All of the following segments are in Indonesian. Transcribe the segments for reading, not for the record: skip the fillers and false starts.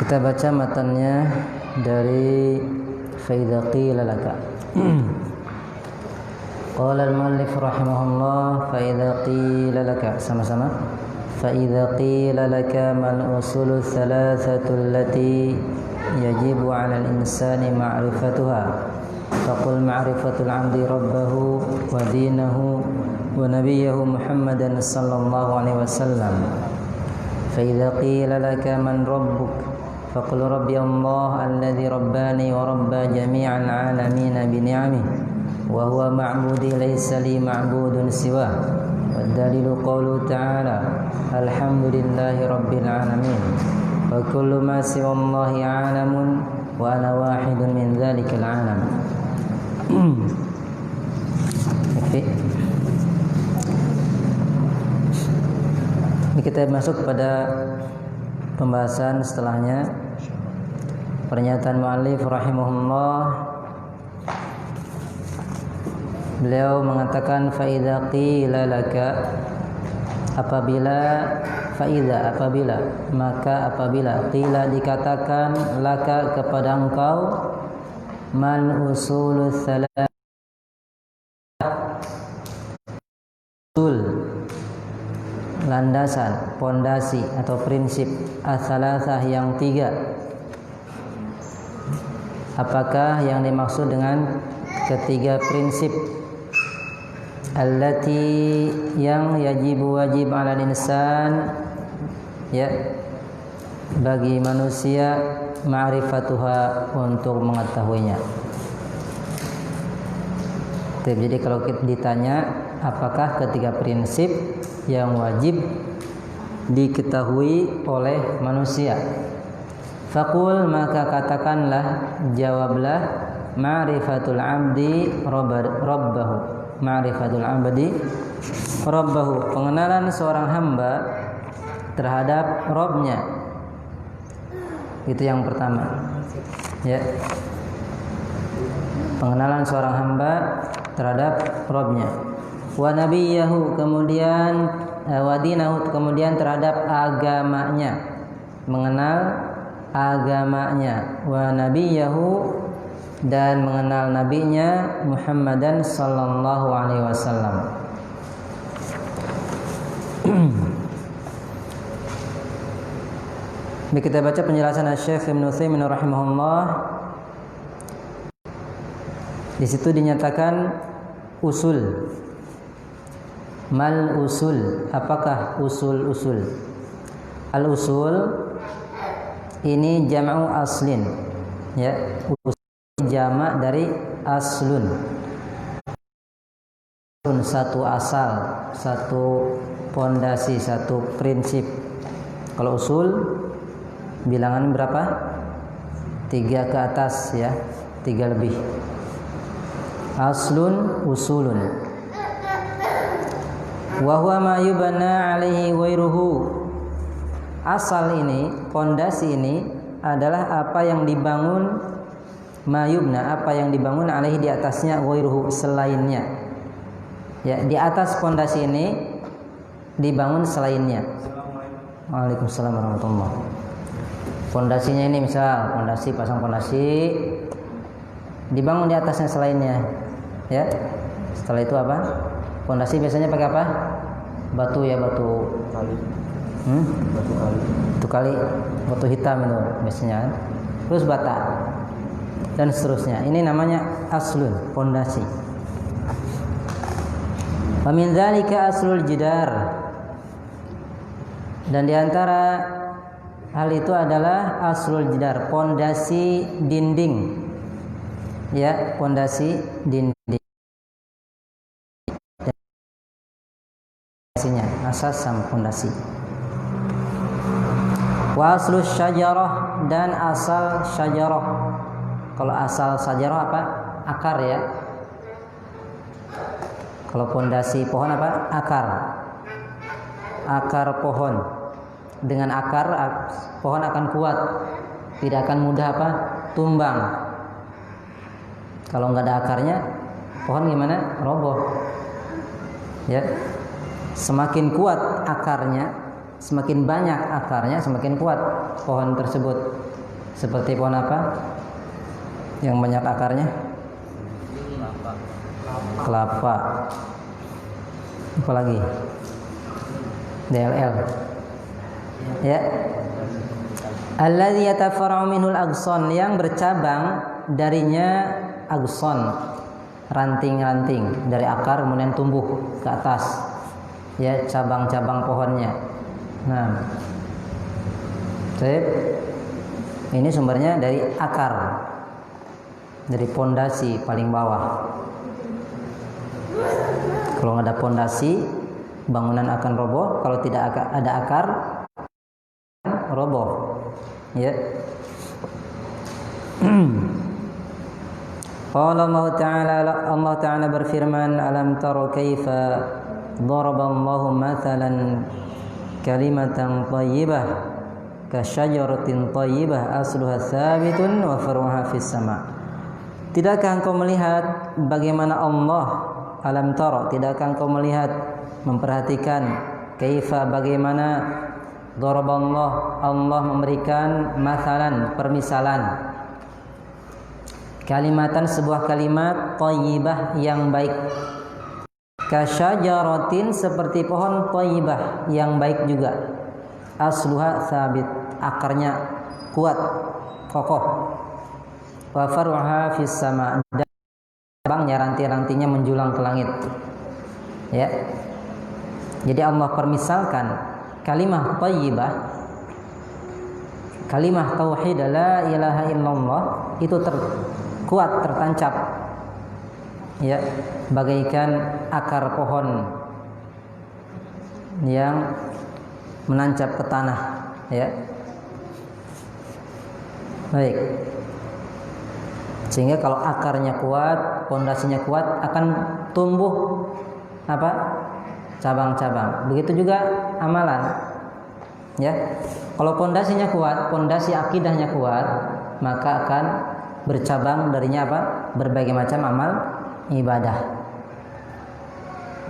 Kita baca matannya dari Faidha qila laka. Qala al-muallif rahimahullah faidha qila laka, sama-sama. Faidha qila laka mal usulu thalathatu allati yajibu 'ala al-insani ma'rifatuha faqul ma'rifatul 'abdi rabbahu wa dinahu wa nabiyyahu Muhammadan sallallahu alaihi wasallam. Faidha qila laka man rabbuk فقل ربي الله الذي رباني وربى جميع العالمين بنعمه وهو معبودي ليس لي معبود سواه والدليل قوله تعالى الحمد لله رب العالمين وكل ما سوى الله عالم وأنا واحد من ذلك العالم. Ini kita masuk pada pembahasan setelahnya, pernyataan mu'allif rahimahullah. Beliau mengatakan faidha qila laka, apabila qila dikatakan laka kepada engkau, man usulul thalath, landasan, pondasi atau prinsip ats-tsalatsah yang tiga. Apakah yang dimaksud dengan ketiga prinsip? Allati, yang wajib 'ala insan, ya, bagi manusia, ma'rifatuha, untuk mengetahuinya. Jadi kalau kita ditanya apakah ketiga prinsip yang wajib diketahui oleh manusia, faqul, maka katakanlah, jawablah, ma'rifatul 'abdi rabbahu, ma'rifatul 'abdi rabbahu, pengenalan seorang hamba terhadap Rabbnya. Itu yang pertama, ya, pengenalan seorang hamba terhadap Rabbnya. Wa nabiyahu, kemudian wa dinahu, kemudian terhadap agamanya, mengenal agamanya. Wa nabiyahu, dan mengenal nabinya, Muhammadan sallallahu alaihi wasallam. Ini kita baca penjelasan Syekh Ibnu Utsaimin rahimahullah. Di situ dinyatakan usul. Mal usul, apakah usul-usul? Al-usul ini jam'u aslin, ya, usul jamak dari aslun. Satu asal, satu pondasi, satu prinsip. Kalau usul bilangan berapa? 3 ke atas, ya, 3 lebih. Aslun, usulun. Wa huwa ma yubna alaihi ghairuhu. Asal ini, pondasi ini adalah apa yang dibangun, mayubna, apa yang dibangun alaihi, di atasnya, ghairuhu, selainnya. Ya, di atas pondasi ini dibangun selainnya. Waalaikumsalam warahmatullahi. Pondasinya ini, misal pondasi, pasang pondasi, dibangun di atasnya selainnya, ya. Setelah itu apa? Pondasi biasanya pakai apa? Batu, ya, batu kali. Batu kali, batu hitam itu biasanya. Terus bata dan seterusnya. Ini namanya aslun, pondasi. Wa min dzalika aslul jidar. Dan diantara hal itu adalah aslul jidar, pondasi dinding. Ya, pondasi dinding. Asas sama pondasi. Wa aslu syajarah, dan asal syajarah. Kalau asal syajarah apa? Akar, ya. Kalau pondasi pohon apa? Akar. Akar pohon. Dengan akar pohon akan kuat, tidak akan mudah apa? Tumbang. Kalau nggak ada akarnya, pohon gimana? Roboh. Ya. Semakin kuat akarnya, semakin banyak akarnya, semakin kuat pohon tersebut. Seperti pohon apa? Yang banyak akarnya? Kelapa. Apa lagi? DLL. Ya. Alladzi yatafarra'u minhul agson, yang bercabang darinya agson, ranting-ranting dari akar kemudian tumbuh ke atas. Ya, cabang-cabang pohonnya. Nah. Ini sumbernya dari akar. Dari pondasi paling bawah. Kalau nggak ada pondasi, bangunan akan roboh. Kalau tidak ada akar, roboh. Ya. Qala Allah Ta'ala berfirman, alam tara kaifa daraballahu mathalan kalimatan thayyibah ka syajaratin thayyibah asluha tsabitun wa faruha fis sama'. Tidakkah engkau melihat bagaimana Allah, alam tara, tidakkah engkau melihat, memperhatikan, kaifa, bagaimana, daraballah, Allah memberikan mathalan, permisalan, kalimatan, sebuah kalimat, thayyibah, yang baik, kasyajaratin, seperti pohon, thayyibah, yang baik juga, asluha tsabit, akarnya kuat, kokoh, wa faruha fis sama', dan cabangnya, ranting-rantingnya menjulang ke langit. Ya. Jadi Allah permisalkan kalimah thayyibah, kalimah tauhid la ilaha illallah, itu kuat, tertancap, ya, bagaikan akar pohon yang menancap ke tanah, ya. Baik. Sehingga kalau akarnya kuat, pondasinya kuat, akan tumbuh apa? Cabang-cabang. Begitu juga amalan. Ya. Kalau pondasinya kuat, pondasi akidahnya kuat, maka akan bercabang darinya apa? Berbagai macam amal ibadah.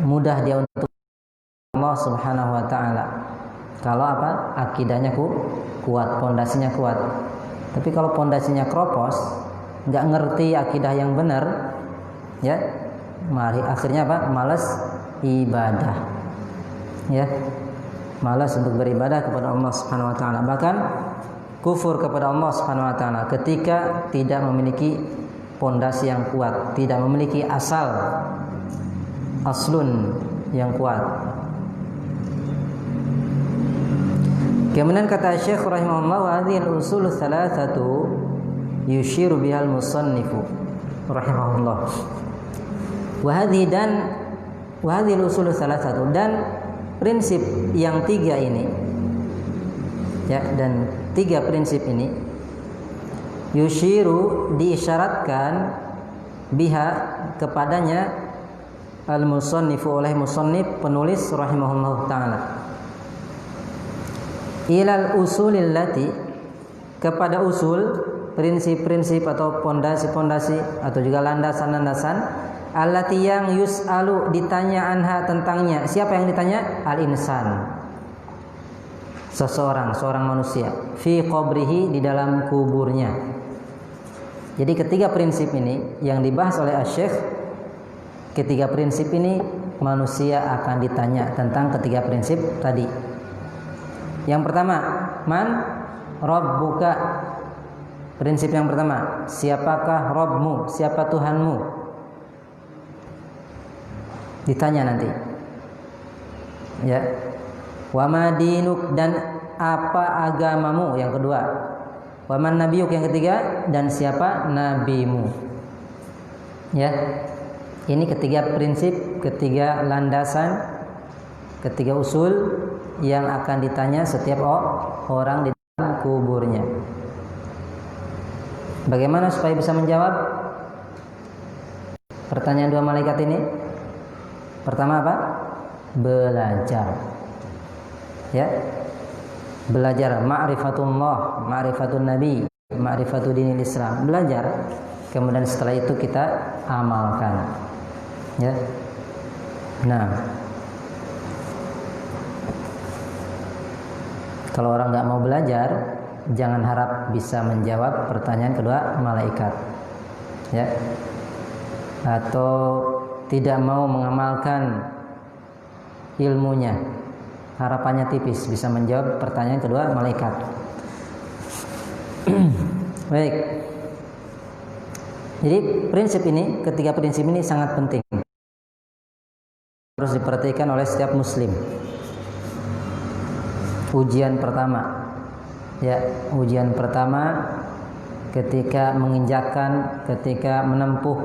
Mudah dia untuk Allah Subhanahu wa taala. Kalau apa? Akidahnya kuat, pondasinya kuat. Tapi kalau pondasinya keropos, enggak ngerti akidah yang benar, ya, mari akhirnya apa? Malas ibadah. Ya. Malas untuk beribadah kepada Allah Subhanahu wa taala. Bahkan kufur kepada Allah Subhanahu wa taala ketika tidak memiliki pondasi yang kuat, tidak memiliki aslun yang kuat. Kemudian kata Syekh rahimahullah, wa hadhihi al-usul thalathatu yushiru bihal musannifu rahimahullah. Wa hadhihi al-usul thalathatu, dan prinsip yang tiga ini, ya, dan tiga prinsip ini, yushiru, diisyaratkan, biha, kepadanya, al-musannifu, oleh musannif, penulis rahimahullah ta'ala, ilal usulil lati, kepada usul, prinsip-prinsip atau pondasi-pondasi atau juga landasan-landasan, allati, yang yus'alu, ditanya, anha, tentangnya. Siapa yang ditanya? Al-insan, seorang manusia, fi qabrihi, di dalam kuburnya. Jadi ketiga prinsip ini yang dibahas oleh Asy-Syaikh, ketiga prinsip ini manusia akan ditanya tentang ketiga prinsip tadi. Yang pertama, man rabbuka, prinsip yang pertama, siapakah Rabbmu, siapa Tuhanmu, ditanya nanti, ya. Wa ma dinuk, dan apa agamamu, yang kedua. Wa man nabiyuk, yang ketiga, dan siapa nabimu. Ya. Ini ketiga prinsip, ketiga landasan, ketiga usul yang akan ditanya setiap orang di dalam kuburnya. Bagaimana supaya bisa menjawab pertanyaan dua malaikat ini? Pertama apa? Belajar. Ya, belajar ma'rifatullah, ma'rifatun nabi, ma'rifatu dinil Islam, belajar. Kemudian setelah itu kita amalkan. Ya. Nah, kalau orang nggak mau belajar, jangan harap bisa menjawab pertanyaan kedua malaikat, ya, atau tidak mau mengamalkan ilmunya, harapannya tipis bisa menjawab pertanyaan kedua malaikat. Baik. Jadi ketiga prinsip ini sangat penting, harus diperhatikan oleh setiap muslim. Ujian pertama ketika ketika menempuh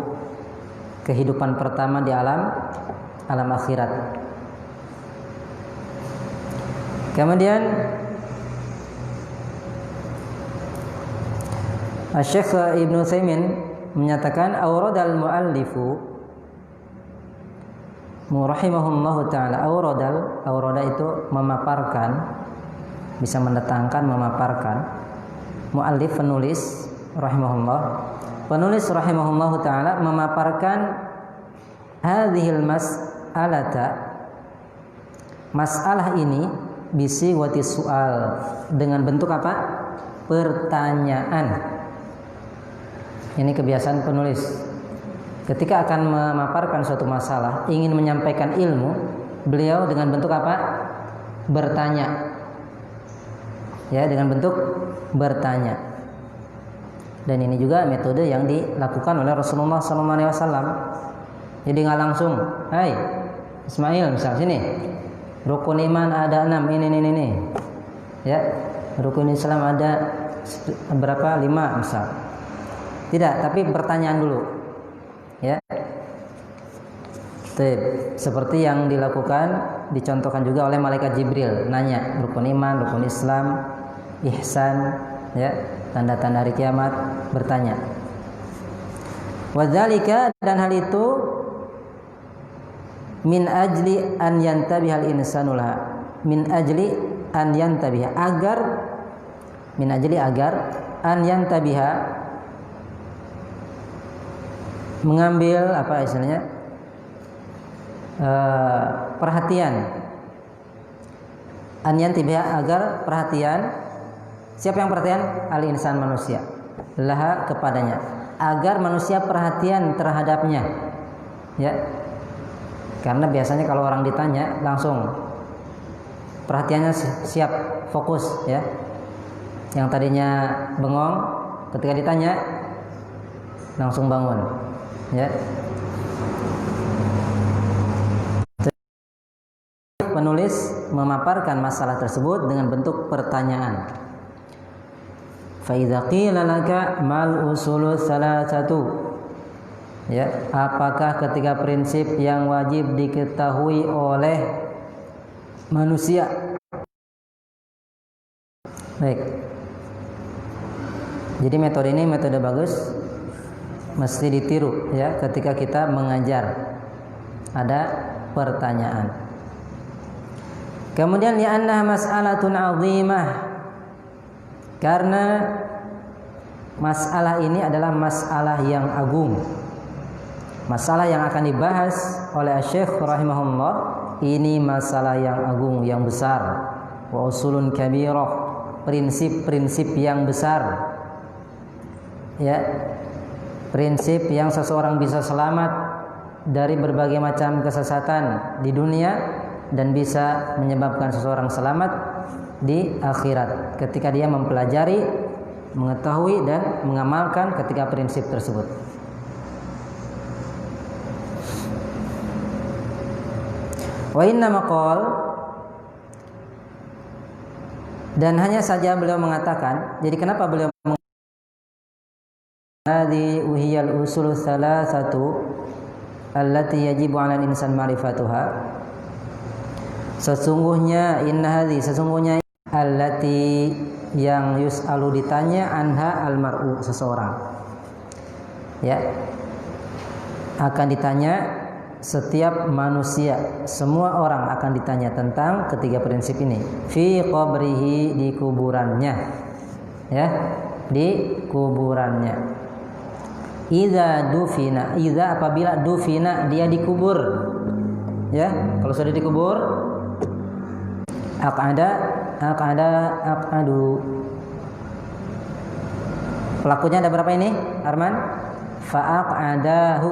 kehidupan pertama di alam akhirat. Kemudian Syekh Ibnu Utsaimin menyatakan auradal muallifu rahimahullahu taala. Aurada itu memaparkan, bisa mendatangkan, memaparkan. Muallif penulis rahimahullahu taala memaparkan hadhil masalah ini bisi wati soal, dengan bentuk apa? Pertanyaan. Ini kebiasaan penulis. Ketika akan memaparkan suatu masalah, ingin menyampaikan ilmu, beliau dengan bentuk apa? Bertanya. Ya, dengan bentuk bertanya. Dan ini juga metode yang dilakukan oleh Rasulullah SAW. Jadi nggak langsung, hai Ismail, misal sini, rukun iman ada 6, ini. Ya, rukun Islam ada berapa? 5 misal. Tidak, tapi pertanyaan dulu. Ya. Seperti yang dicontohkan juga oleh malaikat Jibril, nanya rukun iman, rukun Islam, ihsan, ya, tanda-tanda hari kiamat, bertanya. Wadzalika, dan hal itu min ajli an yantabihal insanu laha. Agar an yantabiha, mengambil apa istilahnya, perhatian. An yantabiha, agar perhatian. Siapa yang perhatian? Al-insan, manusia. Laha, kepadanya. Agar manusia perhatian terhadapnya. Ya. Karena biasanya kalau orang ditanya langsung perhatiannya siap, fokus, ya. Yang tadinya bengong ketika ditanya langsung bangun, ya. Penulis memaparkan masalah tersebut dengan bentuk pertanyaan. Fa idza qila laka mal usulu salasatu, ya, apakah ketiga prinsip yang wajib diketahui oleh manusia? Baik. Jadi metode ini metode bagus, mesti ditiru, ya, ketika kita mengajar. Ada pertanyaan. Kemudian li'annaha mas'alatun 'azimah, karena masalah ini adalah masalah yang agung. Masalah yang akan dibahas oleh Syekh rahimahullah ini masalah yang agung, yang besar. Wa usulun kabirah, prinsip-prinsip yang besar. Ya, prinsip yang seseorang bisa selamat dari berbagai macam kesesatan di dunia dan bisa menyebabkan seseorang selamat di akhirat ketika dia mempelajari, mengetahui dan mengamalkan ketiga prinsip tersebut. Wa inna maqal, dan hanya saja beliau mengatakan, jadi kenapa beliau hadhi uhiyal usul salasatu allati yajibu 'alal insan ma'rifatuha. Sesungguhnya allati, yang yus'alu, ditanya, anha al-mar'u, seseorang, ya, akan ditanya setiap manusia, semua orang akan ditanya tentang ketiga prinsip ini. Fi qabrihi, di kuburannya, ya, di kuburannya. Idza dufina, apabila dufina, dia dikubur, ya, kalau sudah aqadu, Pelakunya ada berapa ini, Arman? Fa'aq'adahu.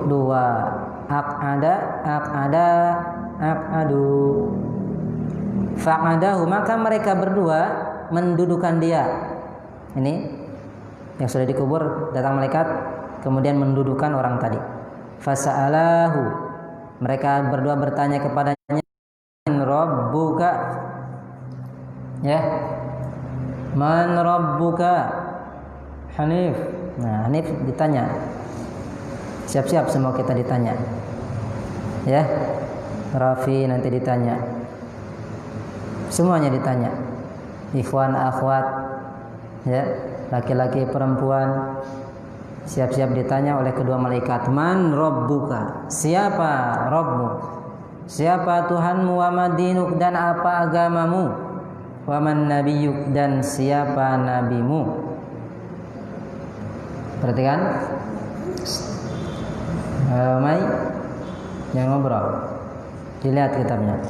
Dua. Aq'ada, aq'adu. Fa'aq'adahu, maka mereka berdua mendudukan dia. Ini yang sudah dikubur, datang malaikat kemudian mendudukan orang tadi. Fasa'alahu, mereka berdua bertanya kepadanya, Rabbuka, ya, man Rabbuka, Hanif. Nah, Hanif ditanya. Siap-siap semua kita ditanya, ya. Rafi nanti ditanya, semuanya ditanya. Ikhwan, akhwat, ya, laki-laki, perempuan, siap-siap ditanya oleh kedua malaikat. Man Rabbuka, siapa Rabbmu? Siapa Tuhanmu? Wa madinuk, dan apa agamamu? Wa man nabiyuk, dan siapa nabimu? Perhatikan. Mai, jangan ngobrol. Dilihat kitabnya.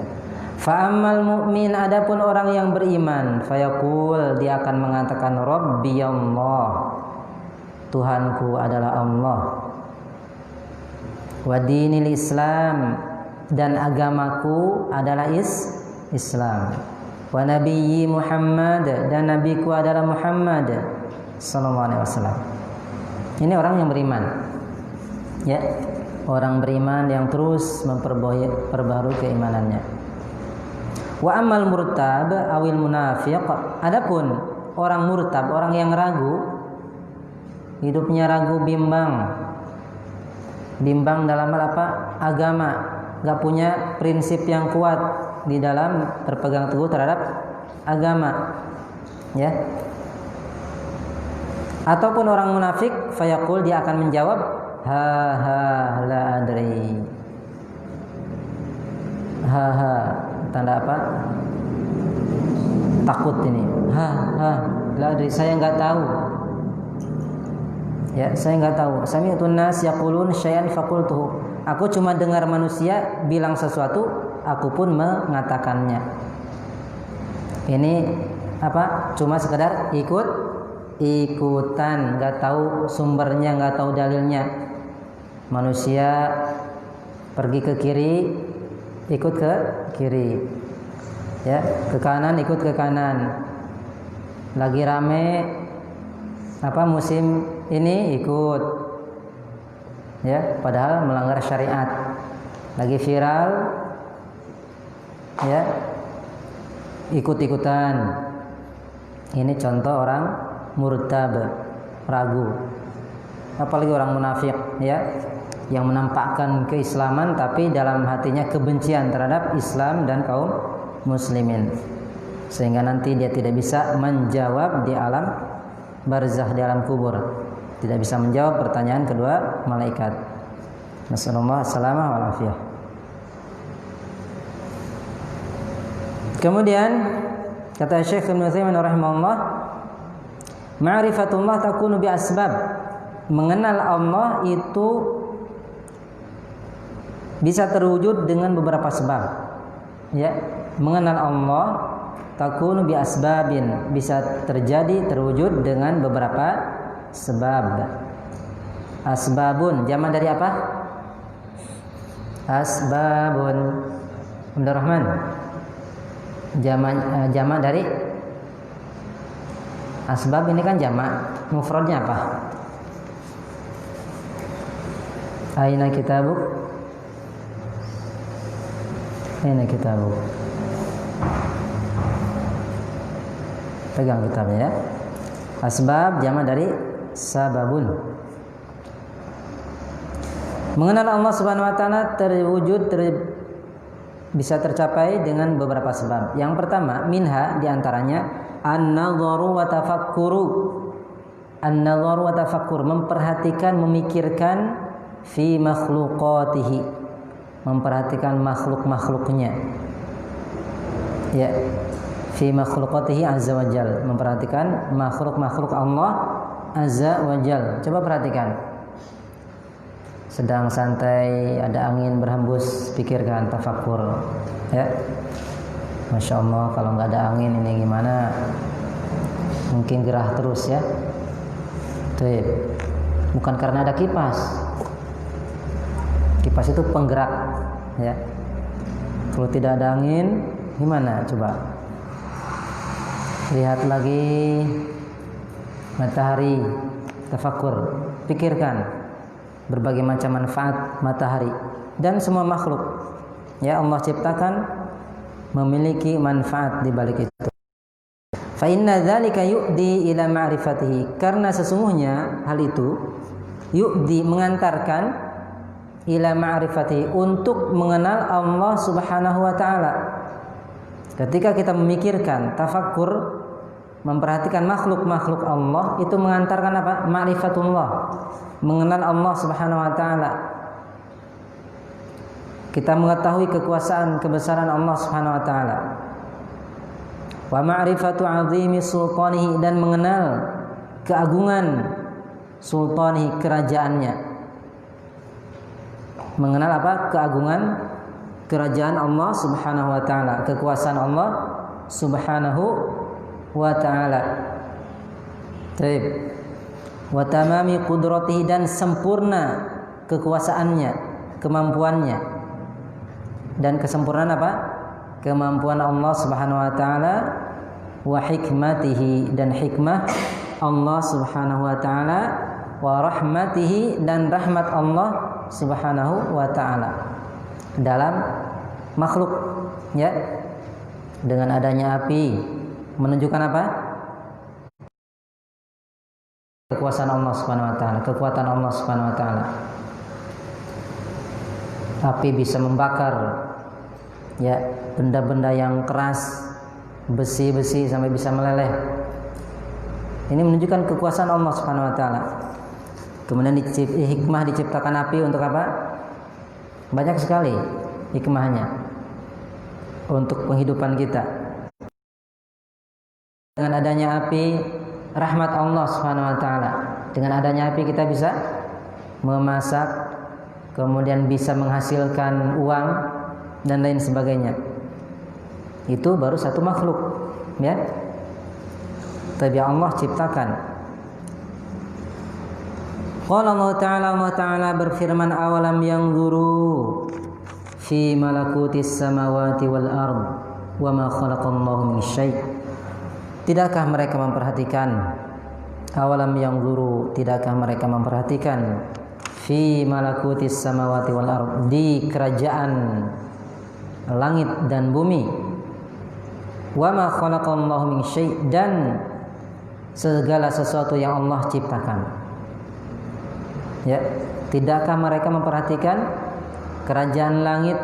Fa'ammal mu'min, adapun orang yang beriman, fayaqul, dia akan mengatakan Rabbi Allah, Tuhanku adalah Allah. Wa dinil Islam, dan agamaku adalah Islam. Wa nabiyyi Muhammad, dan nabiku adalah Muhammad sallallahu alaihi wasallam. Ini orang yang beriman. Ya, orang beriman yang terus memperbarui keimanannya. Wa ammal murtab awil munafiq, adapun orang murtab, orang yang ragu, hidupnya ragu, bimbang dalam hal apa? Agama, enggak punya prinsip yang kuat di dalam berpegang teguh terhadap agama, ya. Ataupun orang munafik, fayaqul, dia akan menjawab, ha la adri. Ha, tanda apa? Takut ini. Ha la adri, saya enggak tahu. Ya, saya enggak tahu. Sami'tun nas yaqulun syai'an faqultuhu. Aku cuma dengar manusia bilang sesuatu, aku pun mengatakannya. Ini apa? Cuma sekedar ikutan, enggak tahu sumbernya, enggak tahu dalilnya. Manusia pergi ke kiri, ikut ke kiri, ya, ke kanan ikut ke kanan. Lagi rame apa musim ini ikut, ya, padahal melanggar syariat. Lagi viral, ya, ikut-ikutan. Ini contoh orang murtab, ragu. Apalagi orang munafik, ya, yang menampakkan keislaman tapi dalam hatinya kebencian terhadap Islam dan kaum muslimin, sehingga nanti dia tidak bisa menjawab di alam barzakh, di alam kubur, tidak bisa menjawab pertanyaan kedua malaikat. Nasallallahu salamah wal afiyah. Kemudian kata Syekh Ibnu Utsaimin rahimahullah, ma'rifatullah takunu bi asbab. Mengenal Allah itu bisa terwujud dengan beberapa sebab. Ya, mengenal Allah takunu bi asbabin, bisa terwujud dengan beberapa sebab. Asbabun, jamak dari apa? Asbabun. Abdurrahman. Jamak dari asbab, ini kan jamak. Mufradnya apa? Aina kitabuk? Aina kitabuk? Pegang kitabnya, ya. Asbab jamak dari sababun. Mengenal Allah Subhanahu wa taala bisa tercapai dengan beberapa sebab. Yang pertama, minha, diantaranya an-nadharu wa tafakkuru. An-nadharu wa tafakkur, memperhatikan, memikirkan fi makhluqatihi, memperhatikan makhluk-makhluknya, ya, fi makhluqatihi azza wa jal, memperhatikan makhluk-makhluk Allah azza wa jal. Coba perhatikan, sedang santai, ada angin berhembus, pikirkan, tafakkur, ya. Masya Allah, kalau nggak ada angin ini gimana? Mungkin gerah terus ya. Tuh, bukan karena ada kipas. Kipas itu penggerak ya. Kalau tidak ada angin gimana coba? Lihat lagi matahari, tafakkur, pikirkan berbagai macam manfaat matahari dan semua makhluk ya Allah ciptakan memiliki manfaat di balik itu. Fa inna dzalika yu'di ila ma'rifatihi, karena sesungguhnya hal itu yu'di mengantarkan ila ma'rifatihi untuk mengenal Allah Subhanahu wa taala. Ketika kita memikirkan, tafakkur, memperhatikan makhluk-makhluk Allah, itu mengantarkan apa? Ma'rifatullah, mengenal Allah Subhanahu wa taala. Kita mengetahui kekuasaan, kebesaran Allah Subhanahu wa taala. Wa ma'rifatu 'azimi sultanihi, dan mengenal keagungan sultanihi, kerajaannya. Mengenal apa? Keagungan kerajaan Allah Subhanahu wa taala, kekuasaan Allah Subhanahu wa taala. Baik. Wa tamami qudratihi, dan sempurna kekuasaannya, kemampuannya. Dan kesempurnaan apa? Kemampuan Allah Subhanahu wa taala, wa hikmatihi, dan hikmah Allah Subhanahu wa taala, wa rahmatihi, dan rahmat Allah Subhanahu wa taala dalam makhluk ya. Dengan adanya api menunjukkan apa? Kekuasaan Allah Subhanahu wa taala, kekuatan Allah Subhanahu wa taala. Api bisa membakar ya benda-benda yang keras, besi-besi sampai bisa meleleh. Ini menunjukkan kekuasaan Allah Subhanahu wa taala. Kemudian hikmah diciptakan api untuk apa? Banyak sekali hikmahnya untuk penghidupan kita. Dengan adanya api, rahmat Allah Subhanahu wa taala. Dengan adanya api kita bisa memasak, kemudian bisa menghasilkan uang dan lain sebagainya. Itu baru satu makhluk, ya. Tapi Allah ciptakan. Qala Allah Ta'ala berfirman, awalam yanzuru fi malakutis samawati wal ard wa ma khalaqallahu min syai'. Tidakkah mereka memperhatikan, awalam yanzuru, tidakkah mereka memperhatikan fi malakutis samawati wal ard, di kerajaan langit dan bumi, wa ma khalaqallahu min syai', dan segala sesuatu yang Allah ciptakan. Ya, tidakkah mereka memperhatikan kerajaan langit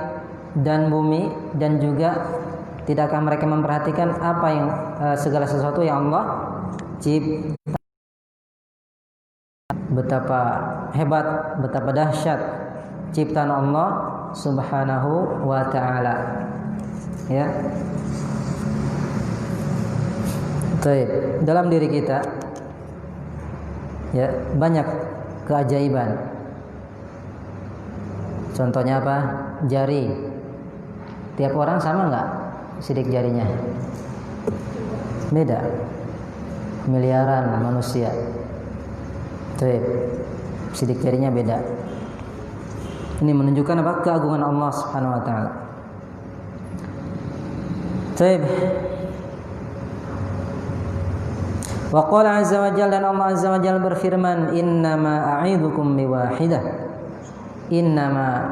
dan bumi, dan juga tidakkah mereka memperhatikan apa yang segala sesuatu yang Allah ciptakan? Betapa hebat, betapa dahsyat ciptaan Allah Subhanahu wa ta'ala. Ya. Baik, dalam diri kita ya banyak keajaiban. Contohnya apa? Jari. Tiap orang sama enggak sidik jarinya? Beda. Miliaran manusia. Baik. Sidik jarinya beda. Ini menunjukkan apa? Keagungan Allah Subhanahu wa taala. Baik. Wa qala azza wa jalla, dan Allah azza wa jalla berfirman, innama a'idzukum biwahidah. Innama,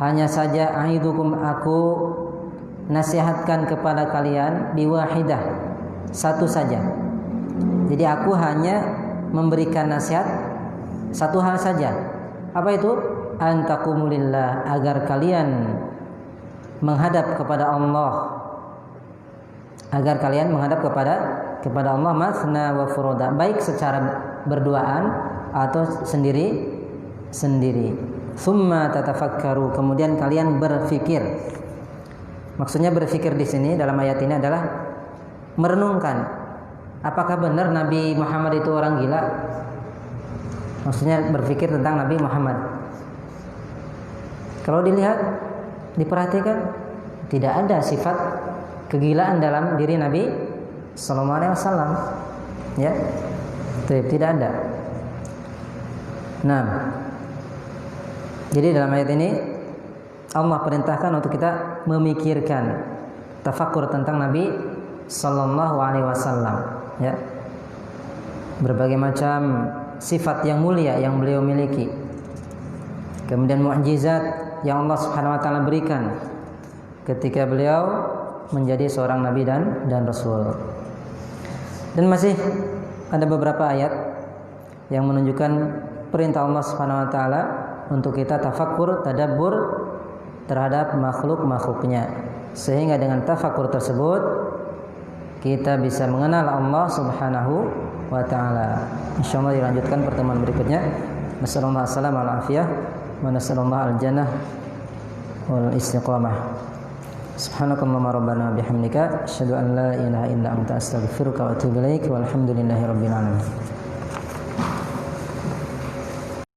hanya saja, a'idzukum, aku nasihatkan kepada kalian, biwahidah, satu saja. Jadi aku hanya memberikan nasihat satu hal saja. Apa itu? Antakumulillah, agar kalian menghadap kepada Allah. Agar kalian menghadap kepada Allah masna wa furoda, baik secara berduaan atau sendiri. Summa tatafakkaru, kemudian kalian berfikir. Maksudnya berfikir di sini dalam ayat ini adalah merenungkan, apakah benar Nabi Muhammad itu orang gila? Maksudnya berfikir tentang Nabi Muhammad. Kalau dilihat, diperhatikan, tidak ada sifat kegilaan dalam diri Nabi sallallahu alaihi wasallam. Ya. Tidak ada. Nah, jadi dalam ayat ini Allah perintahkan untuk kita memikirkan, tafakkur tentang Nabi sallallahu alaihi wasallam, ya. Berbagai macam sifat yang mulia yang beliau miliki. Kemudian mukjizat yang Allah Subhanahu wa taala berikan ketika beliau menjadi seorang nabi dan rasul. Dan masih ada beberapa ayat yang menunjukkan perintah Allah Subhanahu wa taala untuk kita tafakkur, tadabbur terhadap makhluk-makhluknya, sehingga dengan tafakkur tersebut kita bisa mengenal Allah Subhanahu wa taala. Insyaallah dilanjutkan pertemuan berikutnya. Nasallallahu alaihi wal afiyah wa nasallallahu al-jannah wal istiqamah. Subhanakallahumma rabbana bihamdika asyhadu an la ilaha illa anta astaghfiruka wa atubu ilaik walhamdulillahi rabbil alamin.